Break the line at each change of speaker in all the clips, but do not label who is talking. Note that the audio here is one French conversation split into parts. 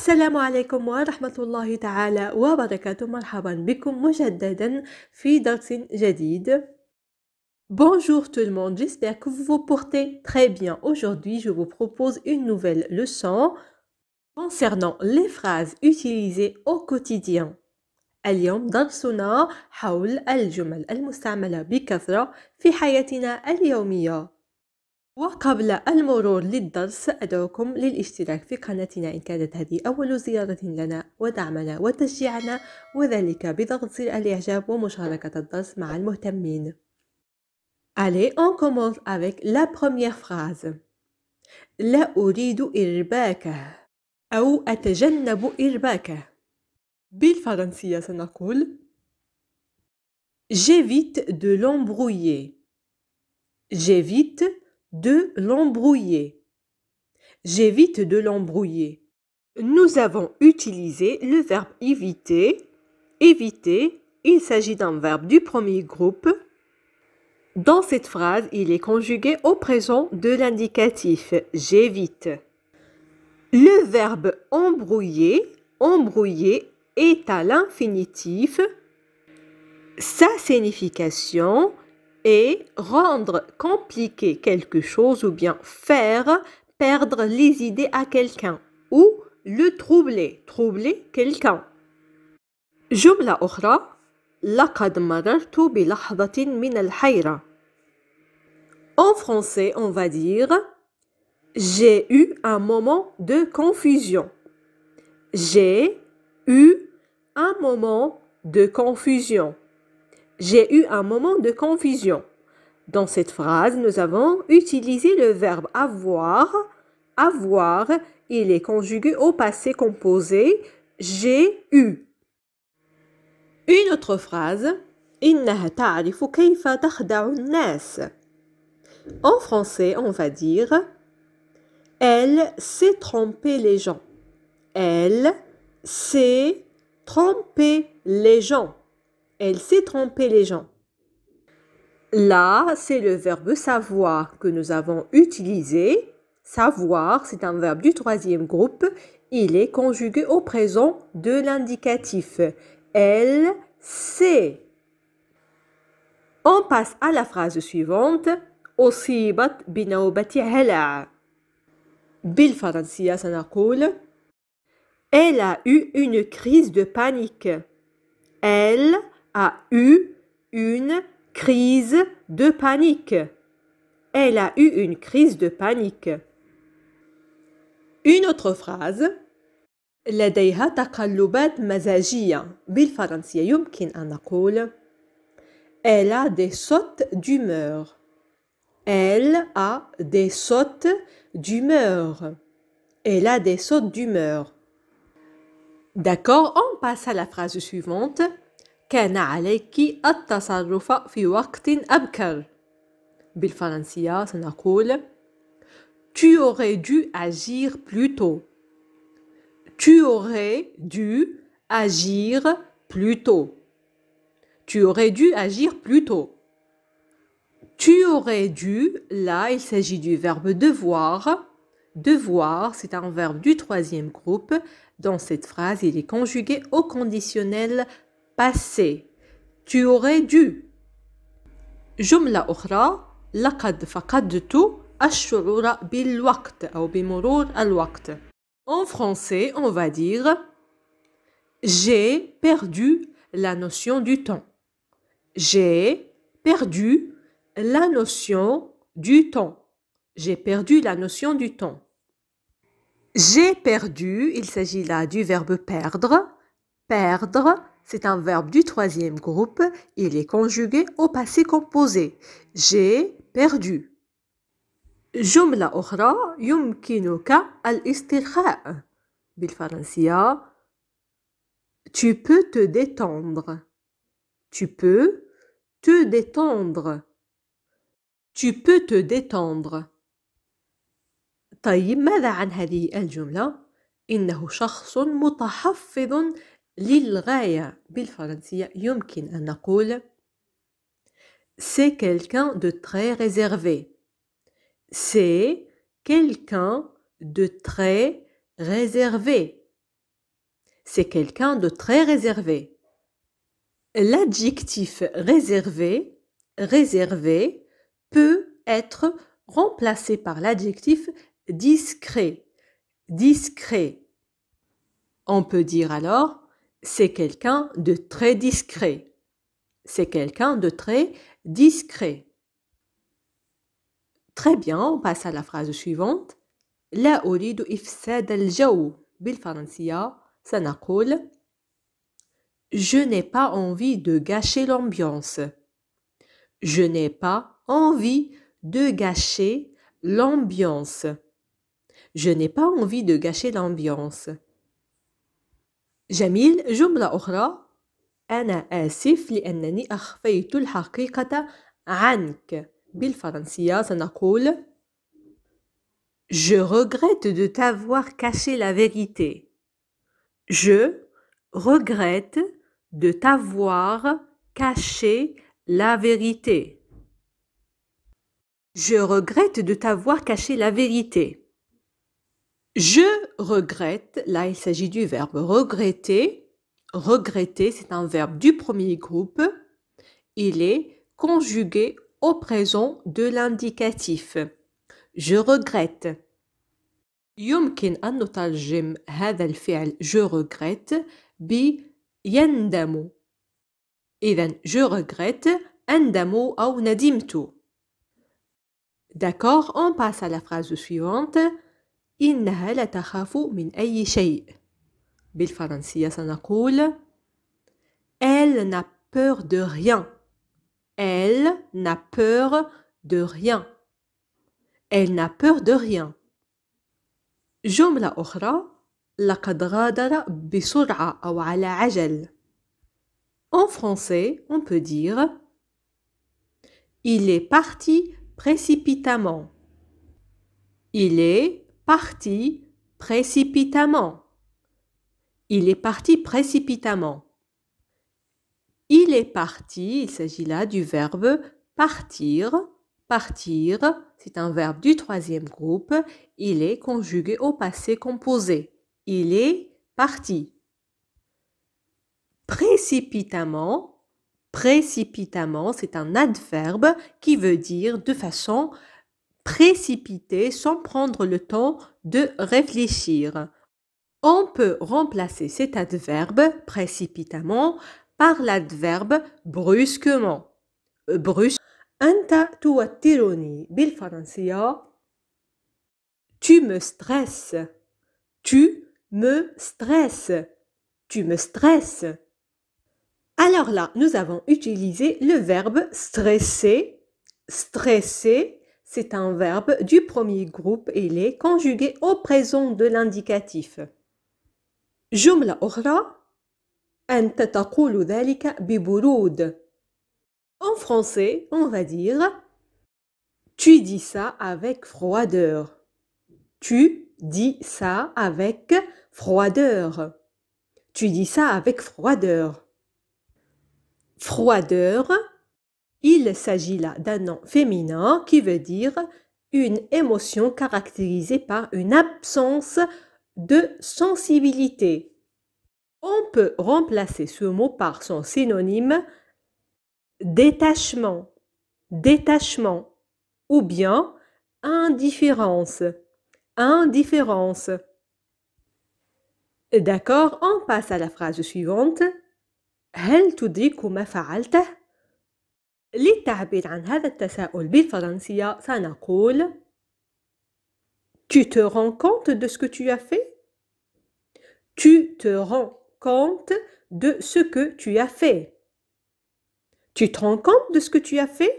السلام عليكم ورحمة الله تعالى وبركاته. مرحبا بكم مجددا في درس جديد. Bonjour tout le monde, j'espère que vous vous portez très bien. Aujourd'hui, je vous propose une nouvelle leçon concernant les phrases utilisées au quotidien. اليوم درسنا حول الجمل المستعملة بكثرة في حياتنا اليومية. وقبل المرور للدرس أدعوكم للاشتراك في قناتنا إن كانت هذه أول زيارة لنا ودعمنا وتشجيعنا وذلك بضغط زر الإعجاب ومشاركة الدرس مع المهتمين. Allez, on commence avec la première phrase. لا أريد إرباكه أو أتجنب إرباكه. بالفرنسية سنقول J'évite de l'embrouiller. J'évite de l'embrouiller. J'évite de l'embrouiller. Nous avons utilisé le verbe éviter. Éviter, il s'agit d'un verbe du premier groupe. Dans cette phrase, il est conjugué au présent de l'indicatif. J'évite. Le verbe embrouiller, embrouiller est à l'infinitif. Sa signification est rendre compliqué quelque chose ou bien faire perdre les idées à quelqu'un ou le troubler, troubler quelqu'un. جملة أخرى لقد مررت بلحظة من الحيرة. En français, on va dire j'ai eu un moment de confusion. J'ai eu un moment de confusion. J'ai eu un moment de confusion. Dans cette phrase, nous avons utilisé le verbe avoir. Avoir, il est conjugué au passé composé. J'ai eu. Une autre phrase. إنها تعرف كيف تخدع الناس. En français, on va dire elle sait tromper les gens. Elle sait tromper les gens. Elle sait tromper les gens. Là, c'est le verbe savoir que nous avons utilisé. Savoir, c'est un verbe du troisième groupe. Il est conjugué au présent de l'indicatif. Elle sait. On passe à la phrase suivante. أصيبت بنوبة هلع. بالفرنسية سنقول Elle a eu une crise de panique. Elle a eu une crise de panique. Elle a eu une crise de panique. Une autre phrase. لديها تقلبات مزاجية. بالفرنسية يمكن أن نقول Elle a des sautes d'humeur. Elle a des sautes d'humeur. Elle a des sautes d'humeur. D'accord, on passe à la phrase suivante. كان عليك التصرف في وقت أبكر. بالفرنسية سنقول Tu aurais dû agir plus tôt. Tu aurais dû agir plus tôt. Tu aurais dû agir plus tôt. Tu aurais dû, là, il s'agit du verbe devoir. Devoir, c'est un verbe du troisième groupe. Dans cette phrase, il est conjugué au conditionnel passé. Tu aurais dû. جملة أخرى لقد فقدت الشعور بالوقت أو بمرور الوقت. En français, on va dire j'ai perdu la notion du temps. J'ai perdu la notion du temps. J'ai perdu la notion du temps. J'ai perdu, il s'agit là du verbe perdre. Perdre, c'est un verbe du troisième groupe. Il est conjugué au passé composé. J'ai perdu. جملة أخرى يمكنك الاسترخاء. بالفرنسية Tu peux te détendre. Tu peux te détendre. Tu peux te détendre. طيب ماذا عن هذه الجملة؟ إنه شخص متحفظ للغاية. بالفرنسية يمكن أن نقول C'est quelqu'un de très réservé. C'est quelqu'un de très réservé. C'est quelqu'un de très réservé. L'adjectif réservé, réservé, peut être remplacé par l'adjectif discret, discret. On peut dire alors, c'est quelqu'un de très discret. C'est quelqu'un de très discret. Très bien, on passe à la phrase suivante. لا أريد إفساد الجو. بالفرنسية سنقول Je n'ai pas envie de gâcher l'ambiance. Je n'ai pas envie de gâcher l'ambiance. Je n'ai pas envie de gâcher l'ambiance. جميل. جملة أخرى. أنا آسف لأنني أخفيت الحقيقة عنك. بالفرنسية سنقول Je regrette de t'avoir caché la vérité. Je regrette de t'avoir caché la vérité. Je regrette de t'avoir caché la vérité. Je regrette, là il s'agit du verbe regretter. Regretter, c'est un verbe du premier groupe. Il est conjugué au présent de l'indicatif. Je regrette. يمكن أن نترجم هذا الفعل je regrette ب يندم. إذن je regrette أندم أو ندمت. D'accord, on passe à la phrase suivante. إنها لا تخاف من أي شيء. بالفرنسية سنقول Elle n'a peur de rien. Elle n'a peur de rien. Elle n'a peur de rien. جملة أخرى. لقد غادر بسرعة أو على عجل. En français, on peut dire Il est parti précipitamment. Il est parti précipitamment. Il est parti précipitamment. Il est parti, il s'agit là du verbe partir. Partir, c'est un verbe du troisième groupe. Il est conjugué au passé composé. Il est parti. Précipitamment, précipitamment, c'est un adverbe qui veut dire de façon précipitée, sans prendre le temps de réfléchir. On peut remplacer cet adverbe précipitamment par l'adverbe brusquement. أنت توترني. بالفرنسية Tu me stresses. Tu me stresses. Tu me stresses. Alors là, nous avons utilisé le verbe stresser. Stresser, c'est un verbe du premier groupe et il est conjugué au présent de l'indicatif. جملة أخرى. أنت تقول ذلك ببرود. En français, on va dire Tu dis ça avec froideur. Tu dis ça avec froideur. Tu dis ça avec froideur. Froideur, il s'agit là d'un nom féminin qui veut dire une émotion caractérisée par une absence de sensibilité. On peut remplacer ce mot par son synonyme détachement, détachement, ou bien indifférence, indifférence. D'accord, on passe à la phrase suivante. هل تدرك ما فعلته؟ للتعبير عن هذا التساؤل بالفرنسية سنقول Tu te rends compte de ce que tu as fait? Tu te rends compte de ce que tu as fait. Tu te rends compte de ce que tu as fait?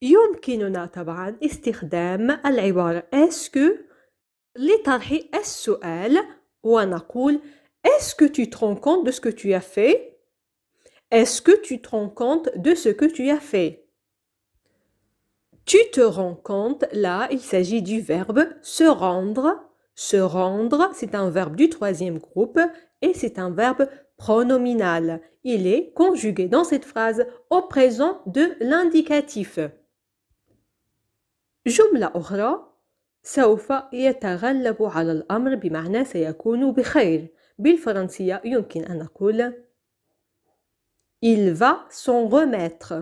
يمكننا طبعا استخدام العبارة est-ce que لطرح السؤال ونقول Est-ce que tu te rends compte de ce que tu as fait? Est-ce que tu te rends compte de ce que tu as fait? Tu te rends compte, là, il s'agit du verbe se rendre. Se rendre, c'est un verbe du troisième groupe et c'est un verbe pronominal. Il est conjugué dans cette phrase au présent de l'indicatif. جملة أخرى. سوف يتغلب على الأمر بمعنى سيكون بخير. بالفرنسية يمكن أن نقول il va s'en remettre.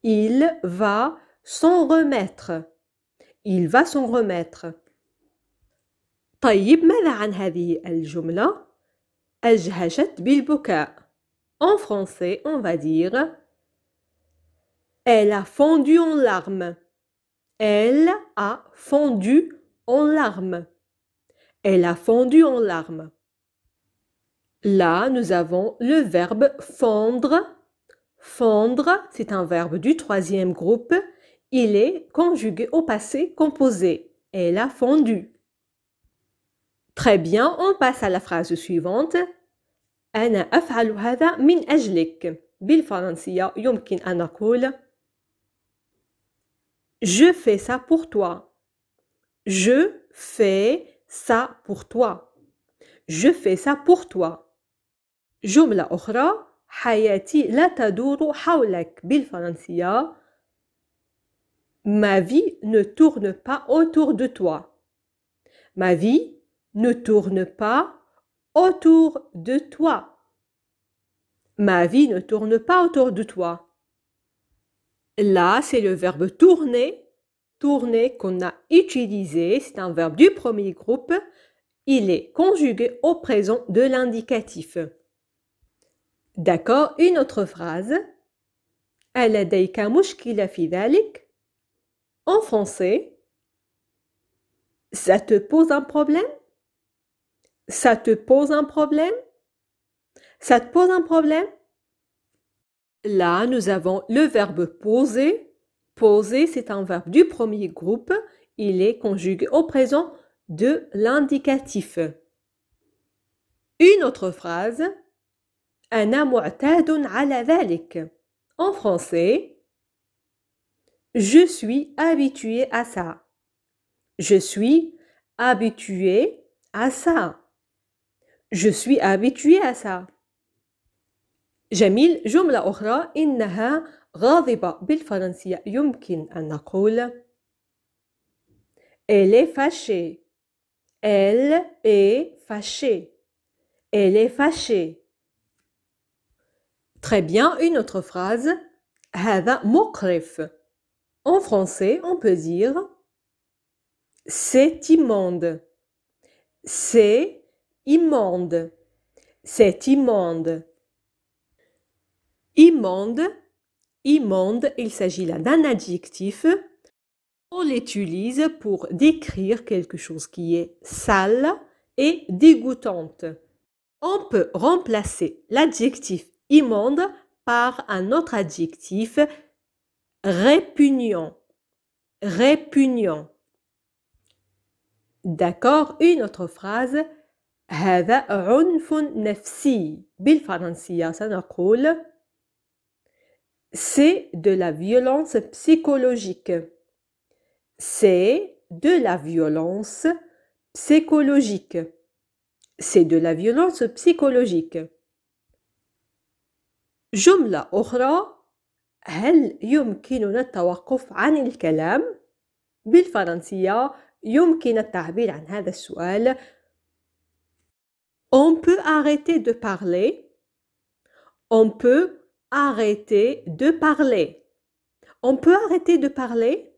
Il va s'en remettre. Il va s'en remettre. طيب ماذا عن هذه الجملة؟ أجهشت بالبكاء. En français, on va dire elle a fondu en larmes. Elle a fondu en larmes. Elle a fondu en larmes. Là, nous avons le verbe fondre. Fondre, c'est un verbe du troisième groupe. Il est conjugué au passé composé. Elle a fondu. Très bien, on passe à la phrase suivante. أنا أفعل هذا من أجلك. بالفرنسية يمكن أن نقول Je fais ça pour toi. Je fais ça pour toi. Je fais ça pour toi. جملة أخرى حياتي لا تدور حولك. بالفرنسية Ma vie ne tourne pas autour de toi. Ma vie ne tourne pas autour de toi. Ma vie ne tourne pas autour de toi. Là, c'est le verbe tourner. Tourner qu'on a utilisé, c'est un verbe du premier groupe. Il est conjugué au présent de l'indicatif. D'accord, une autre phrase. ألديك مشكلة في ذلك? En français, ça te pose un problème? Ça te pose un problème? Ça te pose un problème? Là, nous avons le verbe poser. Poser, c'est un verbe du premier groupe. Il est conjugué au présent de l'indicatif. Une autre phrase. أنا معتاد على ذلك. En français, je suis habitué à ça. Je suis habitué à ça. Je suis habitué à ça. جميل. جملة أخرى إنها غاضبة. بالفرنسية يمكن أن نقول Elle est fâchée. Elle est fâchée. Elle est fâchée. Très bien. Une autre phrase. هذا مقرف. En français, on peut dire c'est immonde. C'est immonde. C'est immonde. Immonde. Immonde, il s'agit là d'un adjectif. On l'utilise pour décrire quelque chose qui est sale et dégoûtante. On peut remplacer l'adjectif immonde par un autre adjectif répugnant. Répugnant. D'accord, une autre phrase. هذا عنف نفسي. بالفرنسية سنقول c'est de la violence psychologique. C'est de la violence psychologique. C'est de la violence psychologique. جملة أخرى. هل يمكننا التوقف عن الكلام؟ بالفرنسية يمكن التعبير عن هذا السؤال On peut arrêter de parler. On peut arrêter de parler. On peut arrêter de parler.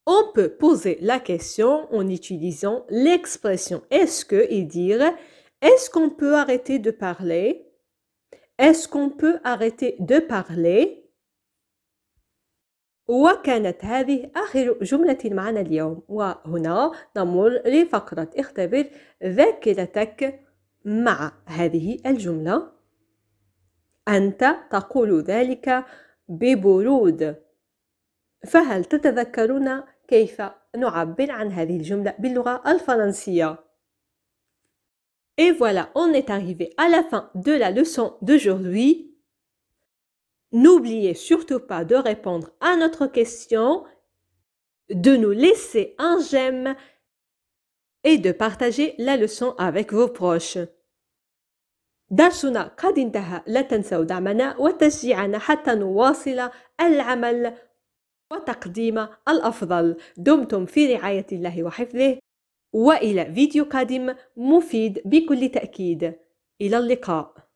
On peut poser la question en utilisant l'expression est-ce que et dire est-ce qu'on peut arrêter de parler? Est-ce qu'on peut arrêter de parler? وكانت هذه آخر جملة معنا اليوم وهنا نمر لفقرة اختبر ذاكرتك مع هذه الجملة أنت تقول ذلك ببرود فهل تتذكرون كيف نعبر عن هذه الجملة باللغة الفرنسية؟ Et voilà, on est arrivé à la fin de la leçon d'aujourd'hui. N'oubliez surtout pas de répondre à notre question, de nous laisser un j'aime et de partager la leçon avec vos proches. درسنا قد انتهى. لا تنسوا دعمنا وتشجيعنا حتى نواصل العمل وتقديم الأفضل. دمتم في رعاية الله وحفظه. وإلى فيديو قادم مفيد بكل تأكيد. إلى اللقاء.